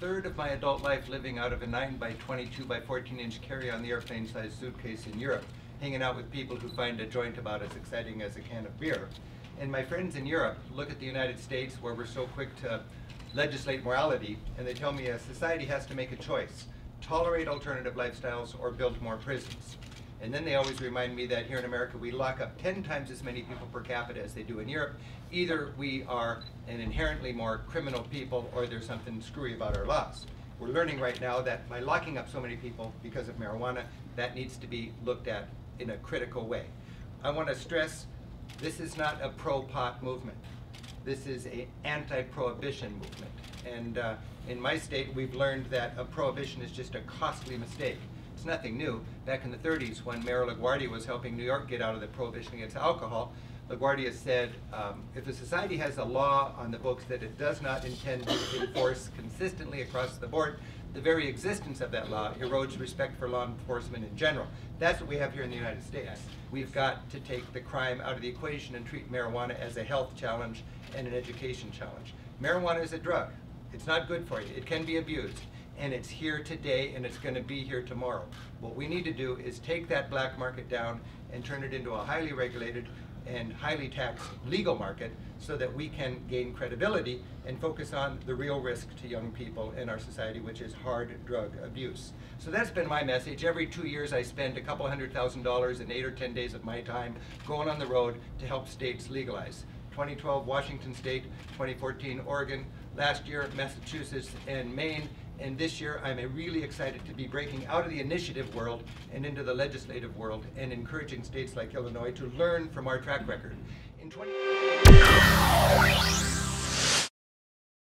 third of my adult life living out of a 9 by 22 by 14 inch carry-on the airplane-sized suitcase in Europe, hanging out with people who find a joint about as exciting as a can of beer. And my friends in Europe look at the United States, where we're so quick to legislate morality, and they tell me a society has to make a choice: tolerate alternative lifestyles or build more prisons. And then they always remind me that here in America we lock up 10 times as many people per capita as they do in Europe. Either we are an inherently more criminal people or there's something screwy about our laws. We're learning right now that by locking up so many people because of marijuana, that needs to be looked at in a critical way. I want to stress, this is not a pro-pot movement. This is an anti-prohibition movement. And in my state, we've learned that a prohibition is just a costly mistake. It's nothing new. Back in the 30s, when Mayor LaGuardia was helping New York get out of the prohibition against alcohol, LaGuardia said, if a society has a law on the books that it does not intend to enforce consistently across the board, the very existence of that law erodes respect for law enforcement in general. That's what we have here in the United States. We've got to take the crime out of the equation and treat marijuana as a health challenge and an education challenge. Marijuana is a drug. It's not good for you. It can be abused. And it's here today, and it's going to be here tomorrow. What we need to do is take that black market down and turn it into a highly regulated and highly taxed legal market so that we can gain credibility and focus on the real risk to young people in our society, which is hard drug abuse. So that's been my message. Every 2 years I spend a couple $100,000 in 8 or 10 days of my time going on the road to help states legalize. 2012, Washington State; 2014, Oregon; last year, Massachusetts and Maine; and this year I'm really excited to be breaking out of the initiative world and into the legislative world and encouraging states like Illinois to learn from our track record. In